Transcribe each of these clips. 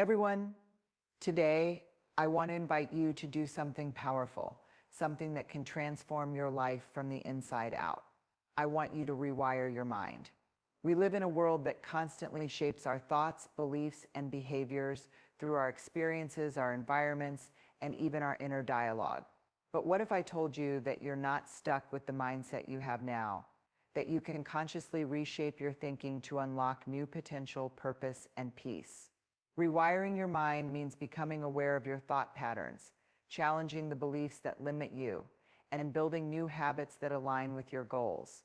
Everyone, today I want to invite you to do something powerful, something that can transform your life from the inside out. I want you to rewire your mind. We live in a world that constantly shapes our thoughts, beliefs, and behaviors through our experiences, our environments, and even our inner dialogue. But what if I told you that you're not stuck with the mindset you have now, that you can consciously reshape your thinking to unlock new potential, purpose, and peace? Rewiring your mind means becoming aware of your thought patterns, challenging the beliefs that limit you, and building new habits that align with your goals.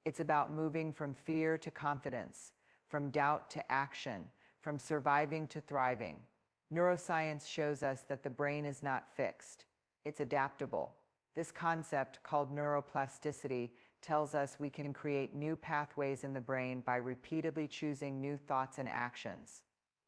It's about moving from fear to confidence, from doubt to action, from surviving to thriving. Neuroscience shows us that the brain is not fixed, it's adaptable. This concept, called neuroplasticity, tells us we can create new pathways in the brain by repeatedly choosing new thoughts and actions.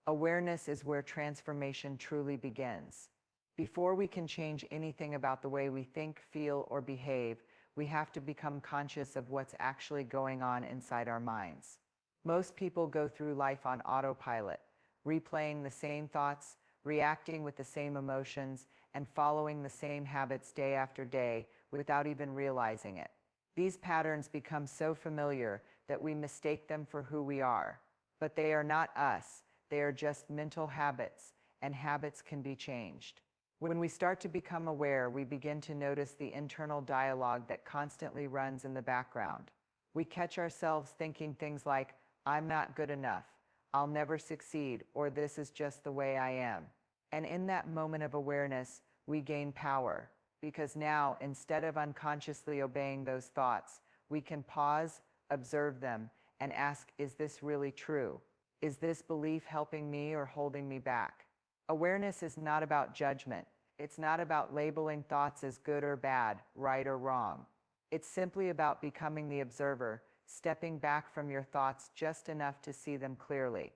Awareness is where transformation truly begins. Before we can change anything about the way we think, feel, or behave, we have to become conscious of what's actually going on inside our minds. Most people go through life on autopilot, replaying the same thoughts, reacting with the same emotions, and following the same habits day after day without even realizing it. These patterns become so familiar that we mistake them for who we are. But they are not us. They are just mental habits, and habits can be changed. When we start to become aware, we begin to notice the internal dialogue that constantly runs in the background. We catch ourselves thinking things like, "I'm not good enough," "I'll never succeed," or "this is just the way I am." And in that moment of awareness, we gain power, because now, instead of unconsciously obeying those thoughts, we can pause, observe them, and ask, is this really true? Is this belief helping me or holding me back? Awareness is not about judgment. It's not about labeling thoughts as good or bad, right or wrong. It's simply about becoming the observer, stepping back from your thoughts just enough to see them clearly.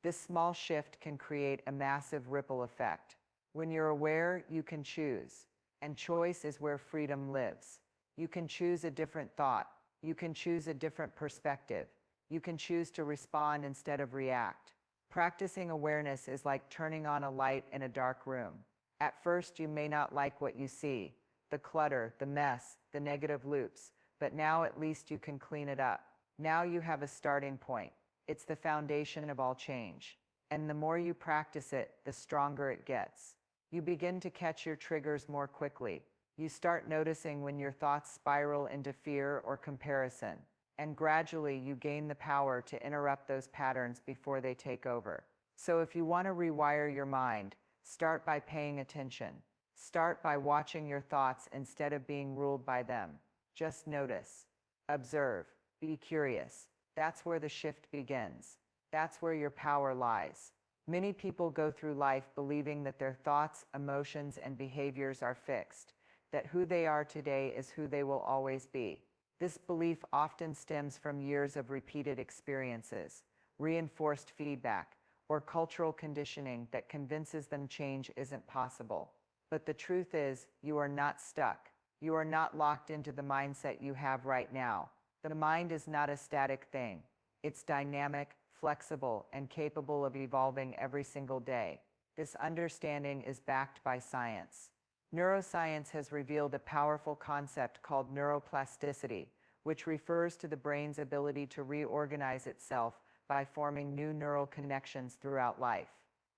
This small shift can create a massive ripple effect. When you're aware, you can choose. And choice is where freedom lives. You can choose a different thought. You can choose a different perspective. You can choose to respond instead of react. Practicing awareness is like turning on a light in a dark room. At first, you may not like what you see, the clutter, the mess, the negative loops, but now at least you can clean it up. Now you have a starting point. It's the foundation of all change. And the more you practice it, the stronger it gets. You begin to catch your triggers more quickly. You start noticing when your thoughts spiral into fear or comparison. And gradually you gain the power to interrupt those patterns before they take over. So if you want to rewire your mind, start by paying attention. Start by watching your thoughts instead of being ruled by them. Just notice, observe, be curious. That's where the shift begins. That's where your power lies. Many people go through life believing that their thoughts, emotions, and behaviors are fixed, that who they are today is who they will always be. This belief often stems from years of repeated experiences, reinforced feedback, or cultural conditioning that convinces them change isn't possible. But the truth is, you are not stuck. You are not locked into the mindset you have right now. The mind is not a static thing. It's dynamic, flexible, and capable of evolving every single day. This understanding is backed by science. Neuroscience has revealed a powerful concept called neuroplasticity, which refers to the brain's ability to reorganize itself by forming new neural connections throughout life.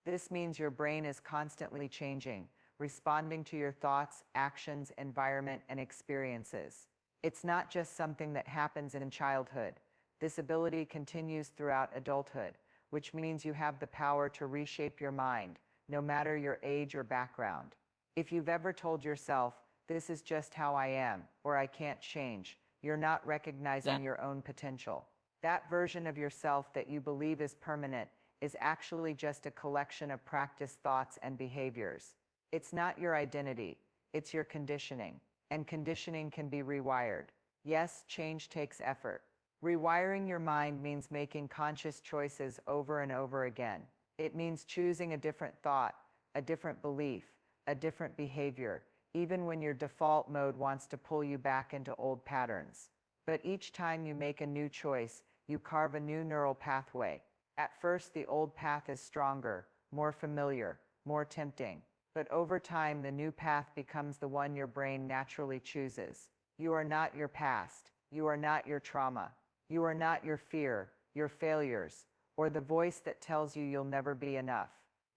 This means your brain is constantly changing, responding to your thoughts, actions, environment, and experiences. It's not just something that happens in childhood. This ability continues throughout adulthood, which means you have the power to reshape your mind, no matter your age or background. If you've ever told yourself, "This is just how I am," or "I can't change," you're not recognizing your own potential. That version of yourself that you believe is permanent is actually just a collection of practiced thoughts and behaviors. It's not your identity, it's your conditioning. And conditioning can be rewired. Yes, change takes effort. Rewiring your mind means making conscious choices over and over again. It means choosing a different thought, a different belief, a different behavior, even when your default mode wants to pull you back into old patterns. But each time you make a new choice, you carve a new neural pathway. At first, the old path is stronger, more familiar, more tempting. But over time, the new path becomes the one your brain naturally chooses. You are not your past. You are not your trauma. You are not your fear, your failures, or the voice that tells you you'll never be enough.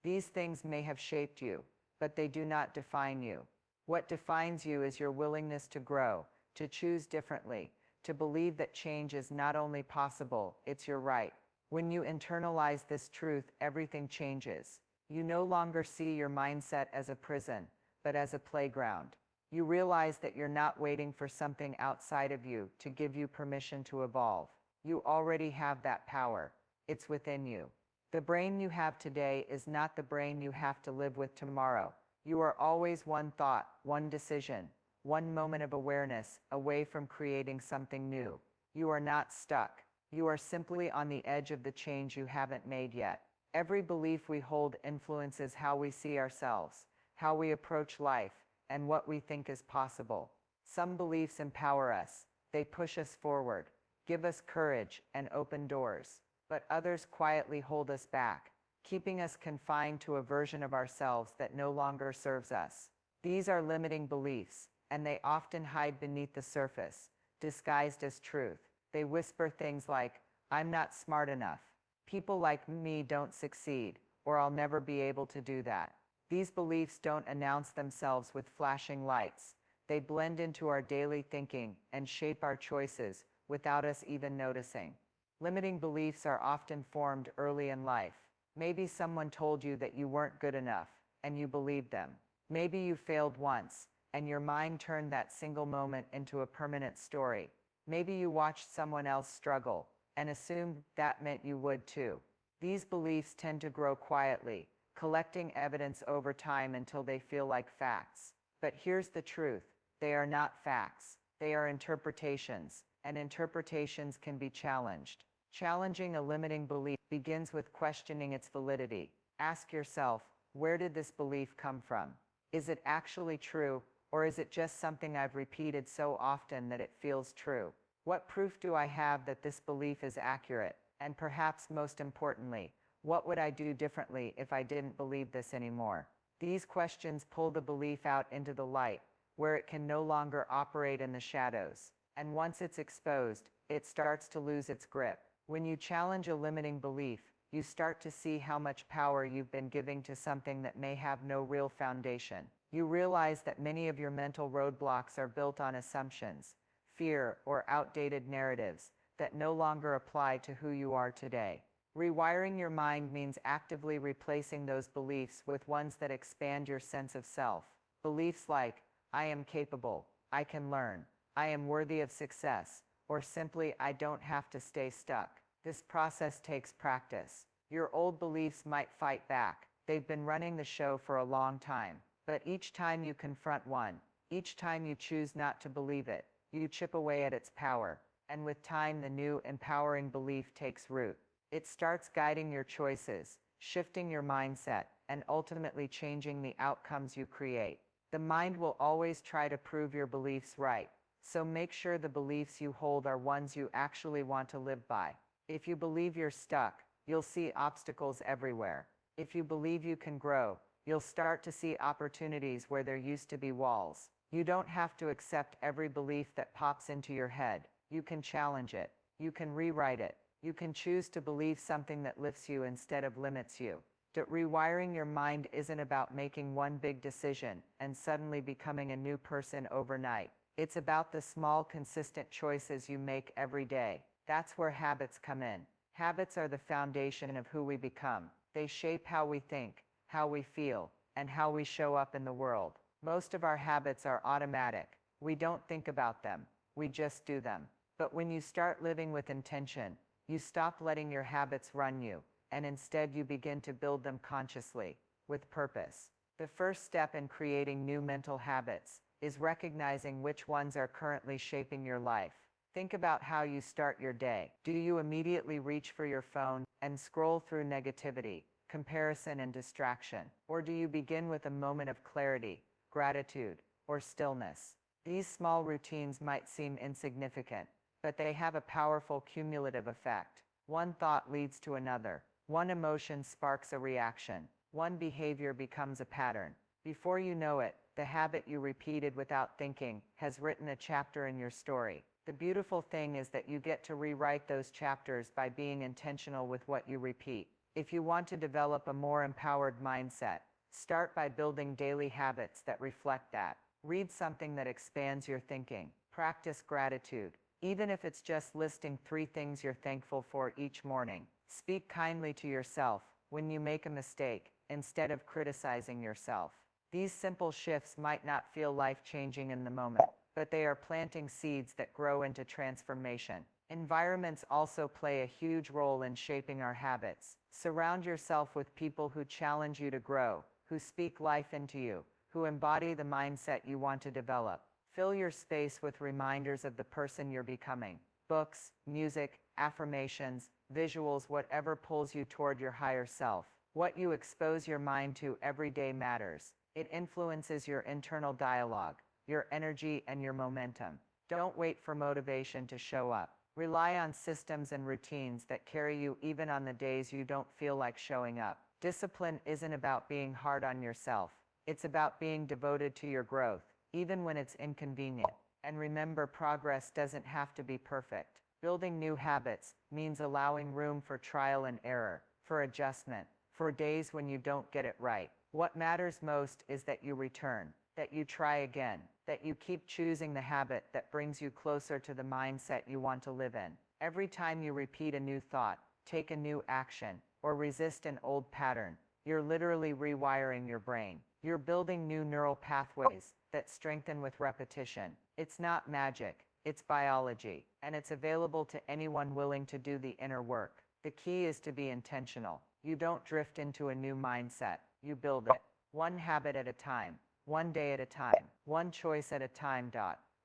These things may have shaped you, but they do not define you. What defines you is your willingness to grow, to choose differently, to believe that change is not only possible, it's your right. When you internalize this truth, everything changes. You no longer see your mindset as a prison, but as a playground. You realize that you're not waiting for something outside of you to give you permission to evolve. You already have that power. It's within you. The brain you have today is not the brain you have to live with tomorrow. You are always one thought, one decision, one moment of awareness away from creating something new. You are not stuck. You are simply on the edge of the change you haven't made yet. Every belief we hold influences how we see ourselves, how we approach life, and what we think is possible. Some beliefs empower us. They push us forward, give us courage, and open doors. But others quietly hold us back, keeping us confined to a version of ourselves that no longer serves us. These are limiting beliefs, and they often hide beneath the surface, disguised as truth. They whisper things like, "I'm not smart enough. People like me don't succeed," or "I'll never be able to do that." These beliefs don't announce themselves with flashing lights. They blend into our daily thinking and shape our choices without us even noticing. Limiting beliefs are often formed early in life. Maybe someone told you that you weren't good enough, and you believed them. Maybe you failed once, and your mind turned that single moment into a permanent story. Maybe you watched someone else struggle, and assumed that meant you would too. These beliefs tend to grow quietly, collecting evidence over time until they feel like facts. But here's the truth: they are not facts. They are interpretations, and interpretations can be challenged. Challenging a limiting belief begins with questioning its validity. Ask yourself, where did this belief come from? Is it actually true, or is it just something I've repeated so often that it feels true? What proof do I have that this belief is accurate? And perhaps most importantly, what would I do differently if I didn't believe this anymore? These questions pull the belief out into the light, where it can no longer operate in the shadows. And once it's exposed, it starts to lose its grip. When you challenge a limiting belief, you start to see how much power you've been giving to something that may have no real foundation. You realize that many of your mental roadblocks are built on assumptions, fear, or outdated narratives that no longer apply to who you are today. Rewiring your mind means actively replacing those beliefs with ones that expand your sense of self. Beliefs like, "I am capable," "I can learn," "I am worthy of success," or simply, "I don't have to stay stuck." This process takes practice. Your old beliefs might fight back. They've been running the show for a long time. But each time you confront one, each time you choose not to believe it, you chip away at its power. And with time, the new, empowering belief takes root. It starts guiding your choices, shifting your mindset, and ultimately changing the outcomes you create. The mind will always try to prove your beliefs right. So make sure the beliefs you hold are ones you actually want to live by. If you believe you're stuck, you'll see obstacles everywhere. If you believe you can grow, you'll start to see opportunities where there used to be walls. You don't have to accept every belief that pops into your head. You can challenge it. You can rewrite it. You can choose to believe something that lifts you instead of limits you. Rewiring your mind isn't about making one big decision and suddenly becoming a new person overnight. It's about the small, consistent choices you make every day. That's where habits come in. Habits are the foundation of who we become. They shape how we think, how we feel, and how we show up in the world. Most of our habits are automatic. We don't think about them. We just do them. But when you start living with intention, you stop letting your habits run you, and instead you begin to build them consciously, with purpose. The first step in creating new mental habits is recognizing which ones are currently shaping your life. Think about how you start your day. Do you immediately reach for your phone and scroll through negativity, comparison, and distraction? Or do you begin with a moment of clarity, gratitude, or stillness? These small routines might seem insignificant, but they have a powerful cumulative effect. One thought leads to another. One emotion sparks a reaction. One behavior becomes a pattern. Before you know it, the habit you repeated without thinking has written a chapter in your story. The beautiful thing is that you get to rewrite those chapters by being intentional with what you repeat. If you want to develop a more empowered mindset, start by building daily habits that reflect that. Read something that expands your thinking. Practice gratitude, even if it's just listing 3 things you're thankful for each morning. Speak kindly to yourself when you make a mistake, instead of criticizing yourself. These simple shifts might not feel life-changing in the moment, but they are planting seeds that grow into transformation. Environments also play a huge role in shaping our habits. Surround yourself with people who challenge you to grow, who speak life into you, who embody the mindset you want to develop. Fill your space with reminders of the person you're becoming. Books, music, affirmations, visuals, whatever pulls you toward your higher self. What you expose your mind to every day matters. It influences your internal dialogue, your energy, and your momentum. Don't wait for motivation to show up. Rely on systems and routines that carry you even on the days you don't feel like showing up. Discipline isn't about being hard on yourself. It's about being devoted to your growth, even when it's inconvenient. And remember, progress doesn't have to be perfect. Building new habits means allowing room for trial and error, for adjustment, for days when you don't get it right. What matters most is that you return, that you try again, that you keep choosing the habit that brings you closer to the mindset you want to live in. Every time you repeat a new thought, take a new action, or resist an old pattern, you're literally rewiring your brain. You're building new neural pathways that strengthen with repetition. It's not magic, it's biology, and it's available to anyone willing to do the inner work. The key is to be intentional. You don't drift into a new mindset, you build it. One habit at a time, one day at a time, one choice at a time.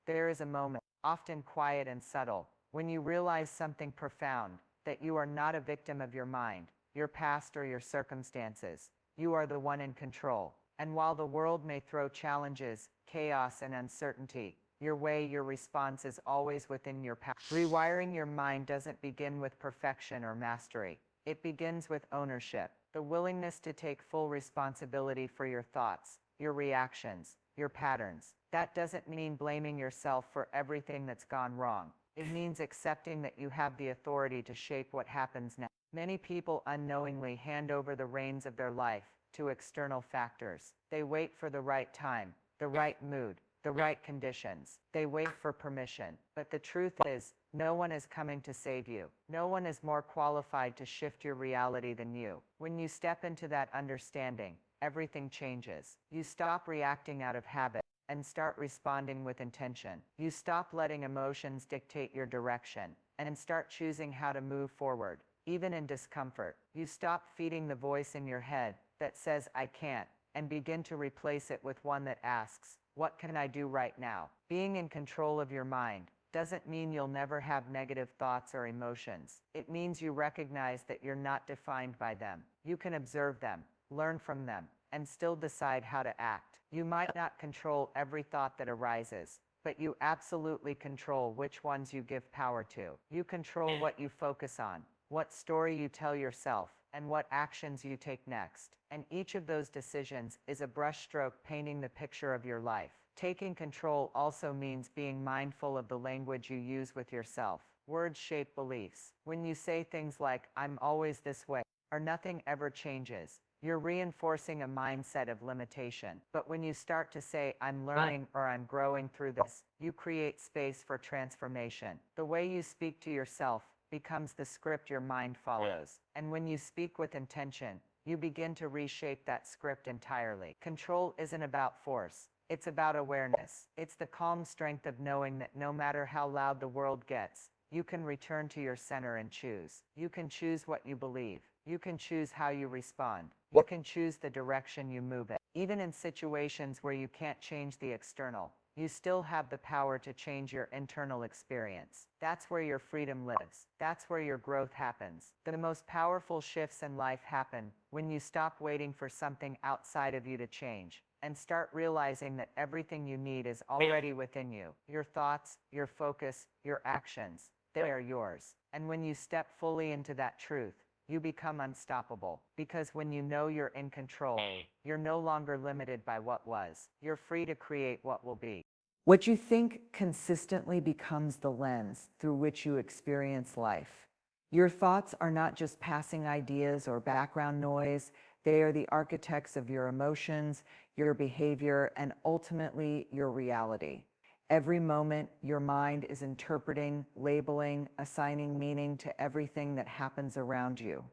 There is a moment, often quiet and subtle, when you realize something profound, that you are not a victim of your mind, your past, or your circumstances. You are the one in control. And while the world may throw challenges, chaos, and uncertainty your way, your response is always within your power. Rewiring your mind doesn't begin with perfection or mastery. It begins with ownership, the willingness to take full responsibility for your thoughts, your reactions, your patterns. That doesn't mean blaming yourself for everything that's gone wrong. It means accepting that you have the authority to shape what happens next. Many people unknowingly hand over the reins of their life to external factors. They wait for the right time, the right mood, the right conditions. They wait for permission. But the truth is, no one is coming to save you. No one is more qualified to shift your reality than you. When you step into that understanding, everything changes. You stop reacting out of habit and start responding with intention. You stop letting emotions dictate your direction and start choosing how to move forward, even in discomfort. You stop feeding the voice in your head that says, "I can't," and begin to replace it with one that asks, "What can I do right now?" Being in control of your mind doesn't mean you'll never have negative thoughts or emotions. It means you recognize that you're not defined by them. You can observe them, learn from them, and still decide how to act. You might not control every thought that arises, but you absolutely control which ones you give power to. You control what you focus on, what story you tell yourself, and what actions you take next. And each of those decisions is a brushstroke painting the picture of your life. Taking control also means being mindful of the language you use with yourself. Words shape beliefs. When you say things like, "I'm always this way," or "nothing ever changes," you're reinforcing a mindset of limitation. But when you start to say, "I'm learning," or "I'm growing through this," you create space for transformation. The way you speak to yourself becomes the script your mind follows. And when you speak with intention, you begin to reshape that script entirely. Control isn't about force. It's about awareness. It's the calm strength of knowing that no matter how loud the world gets, you can return to your center and choose. You can choose what you believe. You can choose how you respond. You can choose the direction you move in. Even in situations where you can't change the external, you still have the power to change your internal experience. That's where your freedom lives. That's where your growth happens. The most powerful shifts in life happen when you stop waiting for something outside of you to change and start realizing that everything you need is already within you. Your thoughts, your focus, your actions, they are yours. And when you step fully into that truth, you become unstoppable. Because when you know you're in control, you're no longer limited by what was. You're free to create what will be. What you think consistently becomes the lens through which you experience life. Your thoughts are not just passing ideas or background noise, they are the architects of your emotions, your behavior, and ultimately your reality. Every moment, your mind is interpreting, labeling, assigning meaning to everything that happens around you.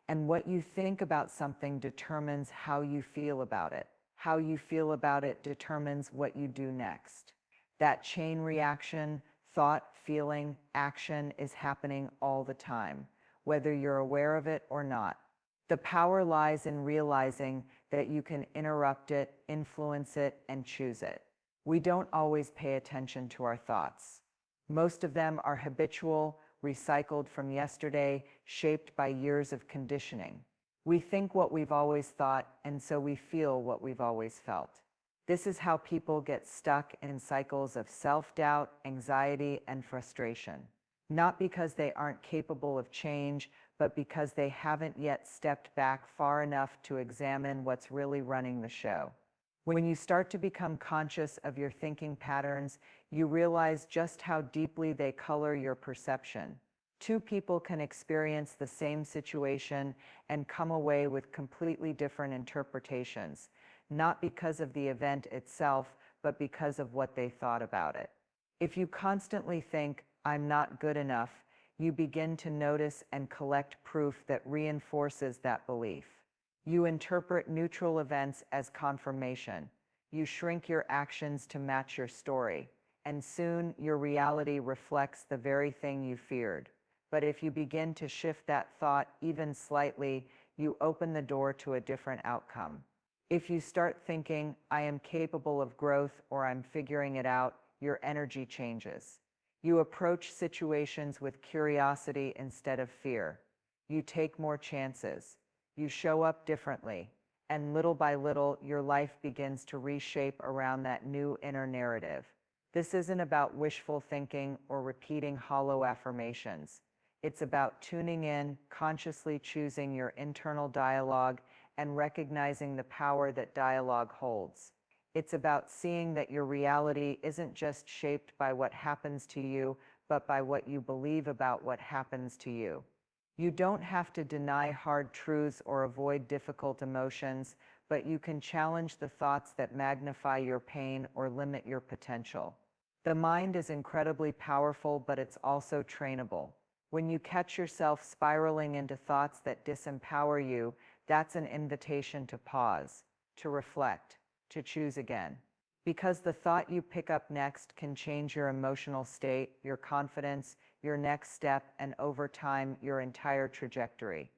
And what you think about something determines how you feel about it. How you feel about it determines what you do next. That chain reaction, thought, feeling, action is happening all the time, whether you're aware of it or not. The power lies in realizing that you can interrupt it, influence it, and choose it. We don't always pay attention to our thoughts. Most of them are habitual, recycled from yesterday, shaped by years of conditioning. We think what we've always thought, and so we feel what we've always felt. This is how people get stuck in cycles of self-doubt, anxiety, and frustration. Not because they aren't capable of change, but because they haven't yet stepped back far enough to examine what's really running the show. When you start to become conscious of your thinking patterns, you realize just how deeply they color your perception. Two people can experience the same situation and come away with completely different interpretations, not because of the event itself, but because of what they thought about it. If you constantly think, "I'm not good enough," you begin to notice and collect proof that reinforces that belief. You interpret neutral events as confirmation. You shrink your actions to match your story, and soon your reality reflects the very thing you feared. But if you begin to shift that thought even slightly, you open the door to a different outcome. If you start thinking, "I am capable of growth," or "I'm figuring it out," your energy changes. You approach situations with curiosity instead of fear. You take more chances. You show up differently. And little by little, your life begins to reshape around that new inner narrative. This isn't about wishful thinking or repeating hollow affirmations. It's about tuning in, consciously choosing your internal dialogue, and recognizing the power that dialogue holds. It's about seeing that your reality isn't just shaped by what happens to you, but by what you believe about what happens to you. You don't have to deny hard truths or avoid difficult emotions, but you can challenge the thoughts that magnify your pain or limit your potential. The mind is incredibly powerful, but it's also trainable. When you catch yourself spiraling into thoughts that disempower you, that's an invitation to pause, to reflect, to choose again. Because the thought you pick up next can change your emotional state, your confidence, your next step, and over time, your entire trajectory.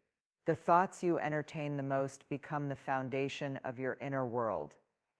The thoughts you entertain the most become the foundation of your inner world,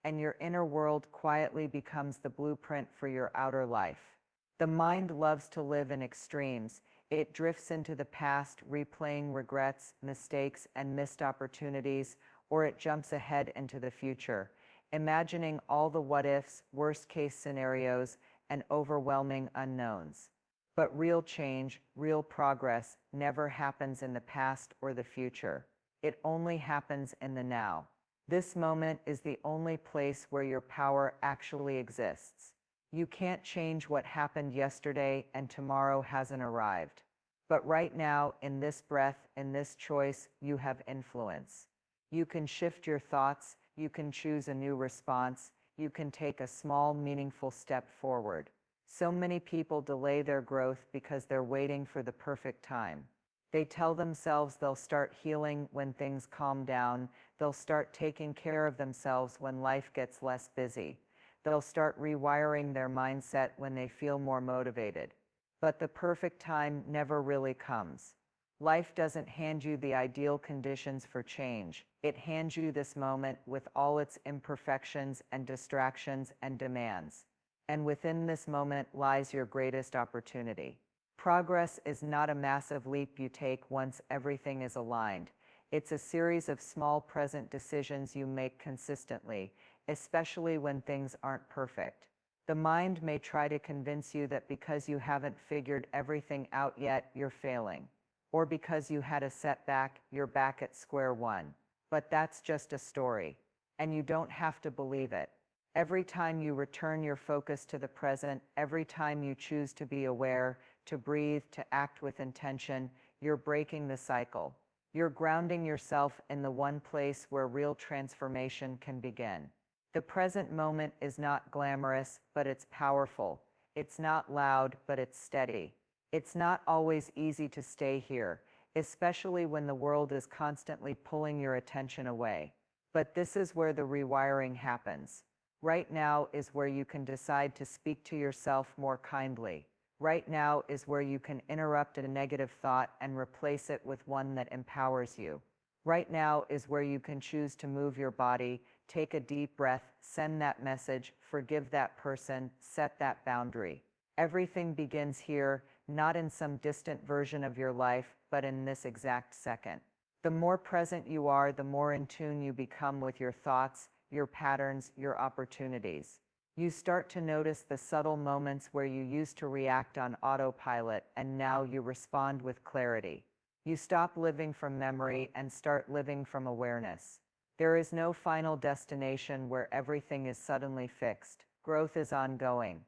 and your inner world quietly becomes the blueprint for your outer life. The mind loves to live in extremes. It drifts into the past, replaying regrets, mistakes, and missed opportunities, or it jumps ahead into the future, imagining all the what-ifs, worst-case scenarios, and overwhelming unknowns. But real change, real progress, never happens in the past or the future. It only happens in the now. This moment is the only place where your power actually exists. You can't change what happened yesterday, and tomorrow hasn't arrived. But right now, in this breath, in this choice, you have influence. You can shift your thoughts, you can choose a new response, you can take a small, meaningful step forward. So many people delay their growth because they're waiting for the perfect time. They tell themselves they'll start healing when things calm down, they'll start taking care of themselves when life gets less busy. They'll start rewiring their mindset when they feel more motivated. But the perfect time never really comes. Life doesn't hand you the ideal conditions for change. It hands you this moment with all its imperfections and distractions and demands. And within this moment lies your greatest opportunity. Progress is not a massive leap you take once everything is aligned. It's a series of small present decisions you make consistently, especially when things aren't perfect. The mind may try to convince you that because you haven't figured everything out yet, you're failing. or because you had a setback, you're back at square one. But that's just a story, and you don't have to believe it. Every time you return your focus to the present, every time you choose to be aware, to breathe, to act with intention, you're breaking the cycle. You're grounding yourself in the one place where real transformation can begin. The present moment is not glamorous, but it's powerful. It's not loud, but it's steady. It's not always easy to stay here, especially when the world is constantly pulling your attention away. But this is where the rewiring happens. Right now is where you can decide to speak to yourself more kindly. Right now is where you can interrupt a negative thought and replace it with one that empowers you. Right now is where you can choose to move your body, take a deep breath, send that message, forgive that person, set that boundary. Everything begins here, not in some distant version of your life, but in this exact second. The more present you are, the more in tune you become with your thoughts, your patterns, your opportunities. You start to notice the subtle moments where you used to react on autopilot and now you respond with clarity. You stop living from memory and start living from awareness. There is no final destination where everything is suddenly fixed. Growth is ongoing.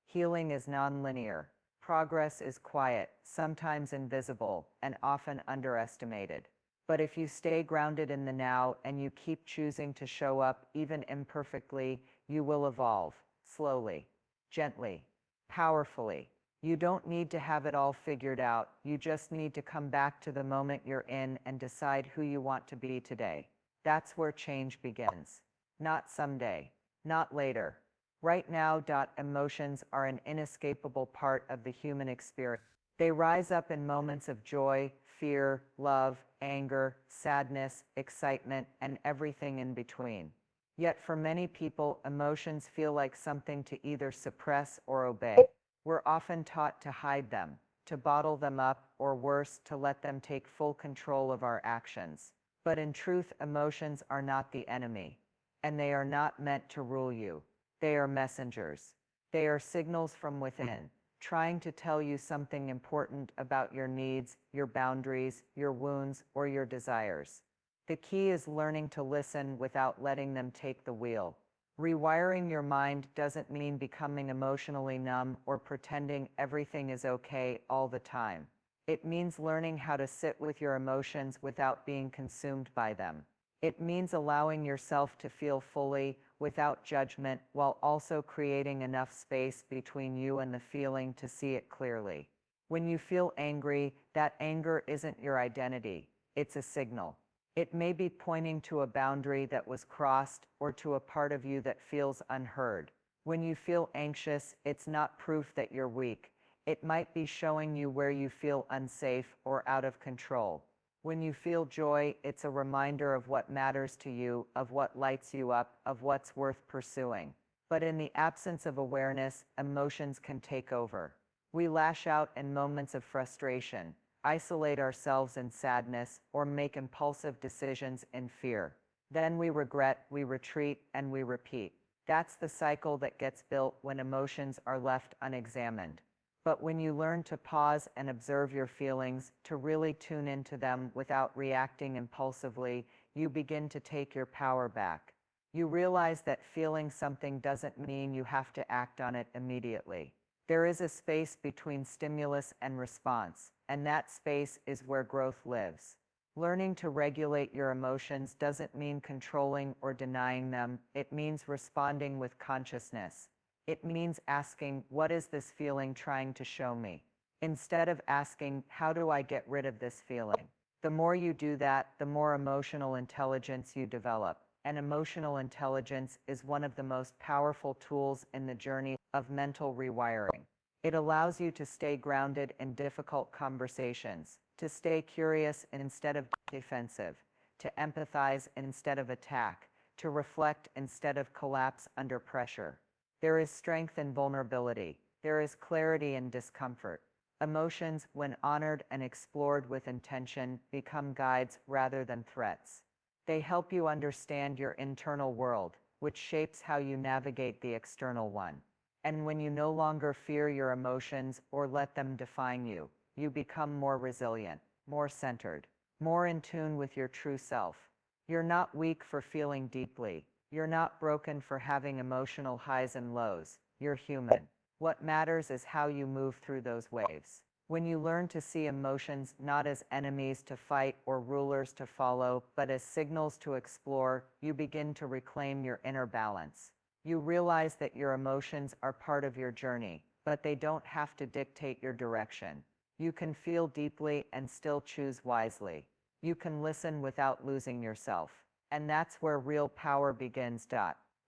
Healing is nonlinear. Progress is quiet, sometimes invisible, and often underestimated. But if you stay grounded in the now and you keep choosing to show up, even imperfectly, you will evolve, slowly, gently, powerfully. You don't need to have it all figured out. You just need to come back to the moment you're in and decide who you want to be today. That's where change begins. Not someday, not later. Right now. Emotions are an inescapable part of the human experience. They rise up in moments of joy, fear, love, anger, sadness, excitement, and everything in between. Yet for many people, emotions feel like something to either suppress or obey. We're often taught to hide them, to bottle them up, or worse, to let them take full control of our actions. But in truth, emotions are not the enemy, and they are not meant to rule you. They are messengers. They are signals from within, trying to tell you something important about your needs, your boundaries, your wounds, or your desires. The key is learning to listen without letting them take the wheel. Rewiring your mind doesn't mean becoming emotionally numb or pretending everything is okay all the time. It means learning how to sit with your emotions without being consumed by them. It means allowing yourself to feel fully, without judgment, while also creating enough space between you and the feeling to see it clearly. When you feel angry, that anger isn't your identity. It's a signal. It may be pointing to a boundary that was crossed or to a part of you that feels unheard. When you feel anxious, it's not proof that you're weak. It might be showing you where you feel unsafe or out of control. When you feel joy, it's a reminder of what matters to you, of what lights you up, of what's worth pursuing. But in the absence of awareness, emotions can take over. We lash out in moments of frustration, isolate ourselves in sadness, or make impulsive decisions in fear. Then we regret, we retreat, and we repeat. That's the cycle that gets built when emotions are left unexamined. But when you learn to pause and observe your feelings, to really tune into them without reacting impulsively, you begin to take your power back. You realize that feeling something doesn't mean you have to act on it immediately. There is a space between stimulus and response, and that space is where growth lives. Learning to regulate your emotions doesn't mean controlling or denying them. It means responding with consciousness. It means asking, what is this feeling trying to show me? Instead of asking, how do I get rid of this feeling? The more you do that, the more emotional intelligence you develop. And emotional intelligence is one of the most powerful tools in the journey of mental rewiring. It allows you to stay grounded in difficult conversations, to stay curious instead of defensive, to empathize instead of attack, to reflect instead of collapse under pressure. There is strength in vulnerability. There is clarity in discomfort. Emotions, when honored and explored with intention, become guides rather than threats. They help you understand your internal world, which shapes how you navigate the external one. And when you no longer fear your emotions or let them define you, you become more resilient, more centered, more in tune with your true self. You're not weak for feeling deeply. You're not broken for having emotional highs and lows. You're human. What matters is how you move through those waves. When you learn to see emotions not as enemies to fight or rulers to follow, but as signals to explore, you begin to reclaim your inner balance. You realize that your emotions are part of your journey, but they don't have to dictate your direction. You can feel deeply and still choose wisely. You can listen without losing yourself. And that's where real power begins.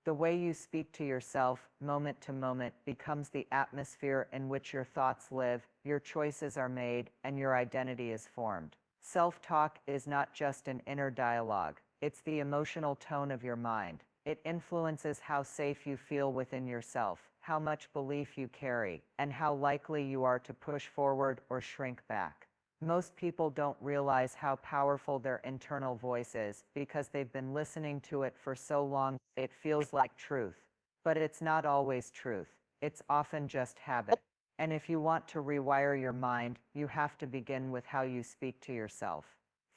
The way you speak to yourself, moment to moment, becomes the atmosphere in which your thoughts live, your choices are made, and your identity is formed. Self-talk is not just an inner dialogue, it's the emotional tone of your mind. It influences how safe you feel within yourself, how much belief you carry, and how likely you are to push forward or shrink back. Most people don't realize how powerful their internal voice is because they've been listening to it for so long it feels like truth. But it's not always truth. It's often just habit. And if you want to rewire your mind, you have to begin with how you speak to yourself.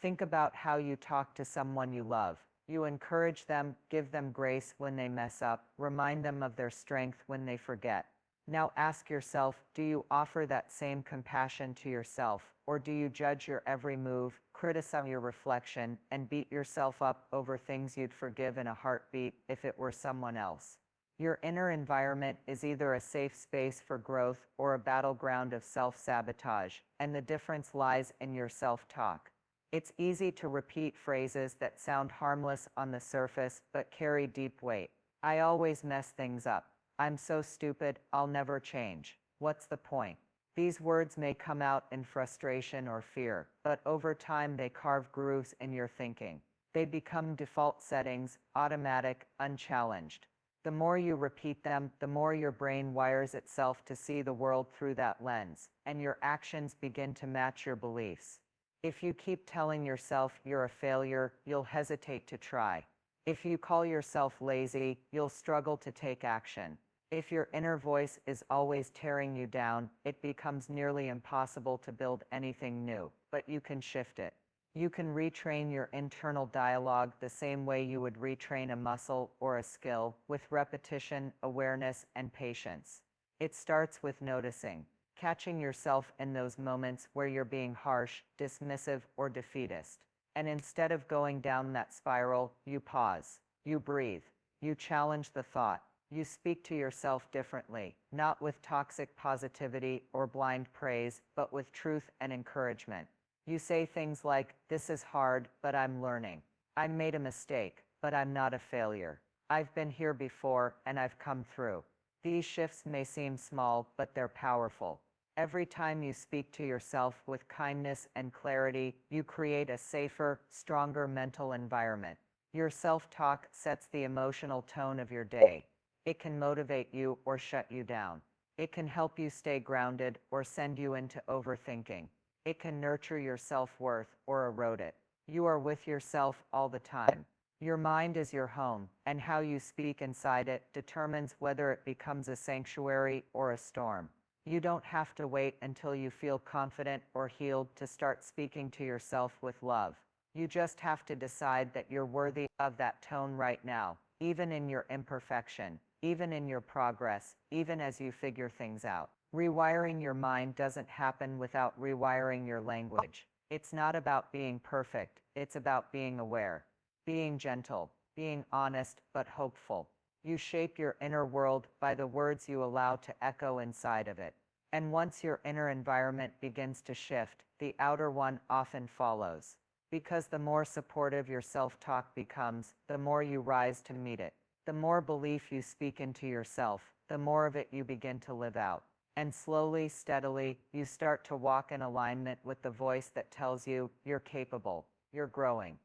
Think about how you talk to someone you love. You encourage them, give them grace when they mess up, remind them of their strength when they forget. Now ask yourself, do you offer that same compassion to yourself, or do you judge your every move, criticize your reflection, and beat yourself up over things you'd forgive in a heartbeat if it were someone else? Your inner environment is either a safe space for growth or a battleground of self-sabotage, and the difference lies in your self-talk. It's easy to repeat phrases that sound harmless on the surface but carry deep weight. I always mess things up. I'm so stupid, I'll never change. What's the point? These words may come out in frustration or fear, but over time they carve grooves in your thinking. They become default settings, automatic, unchallenged. The more you repeat them, the more your brain wires itself to see the world through that lens, and your actions begin to match your beliefs. If you keep telling yourself you're a failure, you'll hesitate to try. If you call yourself lazy, you'll struggle to take action. If your inner voice is always tearing you down, it becomes nearly impossible to build anything new, but you can shift it. You can retrain your internal dialogue the same way you would retrain a muscle or a skill, with repetition, awareness, and patience. It starts with noticing, catching yourself in those moments where you're being harsh, dismissive, or defeatist. And instead of going down that spiral, you pause, you breathe, you challenge the thought. You speak to yourself differently, not with toxic positivity or blind praise, but with truth and encouragement. You say things like, "This is hard, but I'm learning. I made a mistake, but I'm not a failure. I've been here before, and I've come through." These shifts may seem small, but they're powerful. Every time you speak to yourself with kindness and clarity, you create a safer, stronger mental environment. Your self-talk sets the emotional tone of your day. It can motivate you or shut you down. It can help you stay grounded or send you into overthinking. It can nurture your self-worth or erode it. You are with yourself all the time. Your mind is your home, and how you speak inside it determines whether it becomes a sanctuary or a storm. You don't have to wait until you feel confident or healed to start speaking to yourself with love. You just have to decide that you're worthy of that tone right now, even in your imperfection, even in your progress, even as you figure things out. Rewiring your mind doesn't happen without rewiring your language. It's not about being perfect, it's about being aware, being gentle, being honest but hopeful. You shape your inner world by the words you allow to echo inside of it. And once your inner environment begins to shift, the outer one often follows. Because the more supportive your self-talk becomes, the more you rise to meet it. The more belief you speak into yourself, the more of it you begin to live out. And slowly, steadily, you start to walk in alignment with the voice that tells you you're capable, you're growing,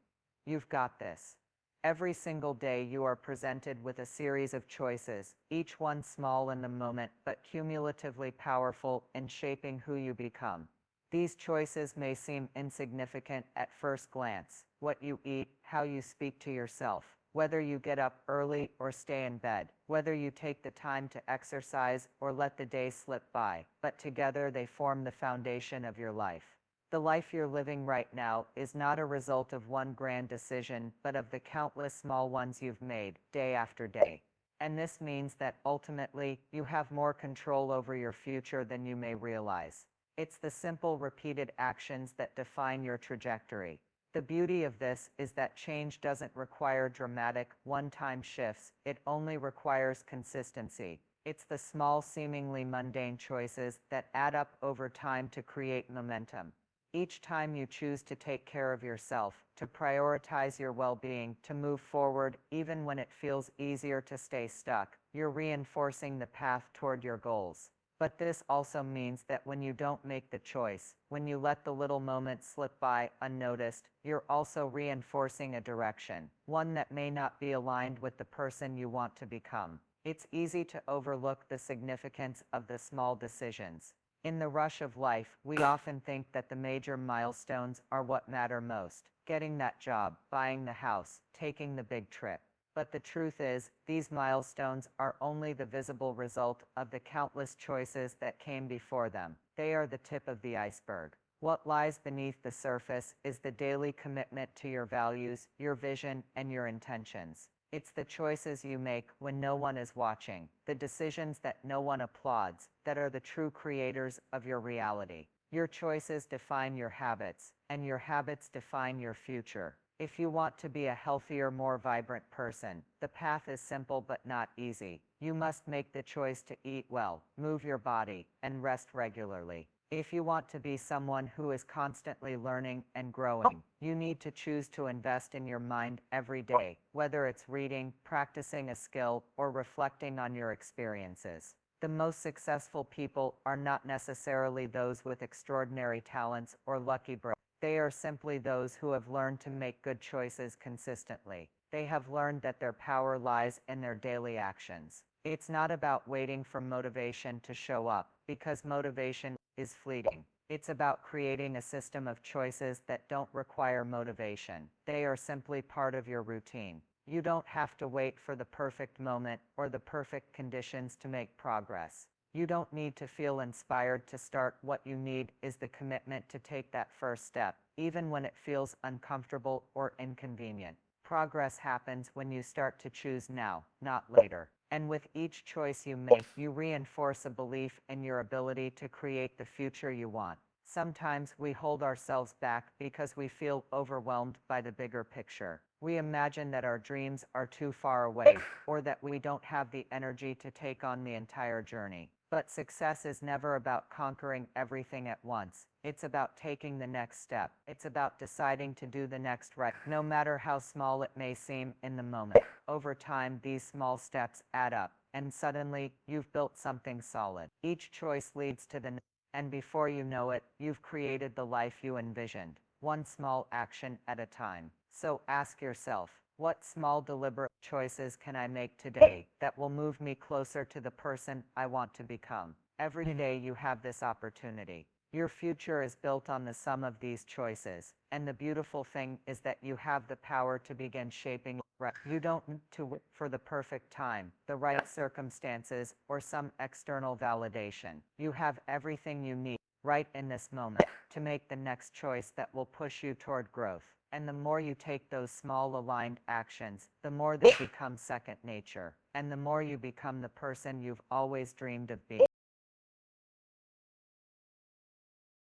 you've got this. Every single day you are presented with a series of choices, each one small in the moment but cumulatively powerful in shaping who you become. These choices may seem insignificant at first glance: what you eat, how you speak to yourself, whether you get up early or stay in bed, whether you take the time to exercise or let the day slip by, but together they form the foundation of your life. The life you're living right now is not a result of one grand decision, but of the countless small ones you've made, day after day. And this means that ultimately, you have more control over your future than you may realize. It's the simple, repeated actions that define your trajectory. The beauty of this is that change doesn't require dramatic, one-time shifts, it only requires consistency. It's the small, seemingly mundane choices that add up over time to create momentum. Each time you choose to take care of yourself, to prioritize your well-being, to move forward even when it feels easier to stay stuck, you're reinforcing the path toward your goals. But this also means that when you don't make the choice, when you let the little moments slip by unnoticed, you're also reinforcing a direction, one that may not be aligned with the person you want to become. It's easy to overlook the significance of the small decisions. In the rush of life, we often think that the major milestones are what matter most: getting that job, buying the house, taking the big trip. But the truth is, these milestones are only the visible result of the countless choices that came before them. They are the tip of the iceberg. What lies beneath the surface is the daily commitment to your values, your vision, and your intentions. It's the choices you make when no one is watching, the decisions that no one applauds, that are the true creators of your reality. Your choices define your habits, and your habits define your future. If you want to be a healthier, more vibrant person, the path is simple but not easy. You must make the choice to eat well, move your body, and rest regularly. If you want to be someone who is constantly learning and growing, you need to choose to invest in your mind every day, whether it's reading, practicing a skill, or reflecting on your experiences. The most successful people are not necessarily those with extraordinary talents or lucky breaks. They are simply those who have learned to make good choices consistently. They have learned that their power lies in their daily actions. It's not about waiting for motivation to show up, because motivation is fleeting. It's about creating a system of choices that don't require motivation. They are simply part of your routine. You don't have to wait for the perfect moment or the perfect conditions to make progress. You don't need to feel inspired to start. What you need is the commitment to take that first step, even when it feels uncomfortable or inconvenient. Progress happens when you start to choose now, not later. And with each choice you make, you reinforce a belief in your ability to create the future you want. Sometimes we hold ourselves back because we feel overwhelmed by the bigger picture. We imagine that our dreams are too far away, or that we don't have the energy to take on the entire journey. But success is never about conquering everything at once. It's about taking the next step. It's about deciding to do the next right, no matter how small it may seem in the moment. Over time, these small steps add up, and suddenly, you've built something solid. Each choice leads to the next, and before you know it, you've created the life you envisioned, one small action at a time. So ask yourself, what small deliberate choices can I make today that will move me closer to the person I want to become? Every day you have this opportunity. Your future is built on the sum of these choices, and the beautiful thing is that you have the power to begin shaping it. You don't need to wait for the perfect time, the right circumstances, or some external validation. You have everything you need right in this moment to make the next choice that will push you toward growth. And the more you take those small aligned actions, the more they become second nature, and the more you become the person you've always dreamed of being.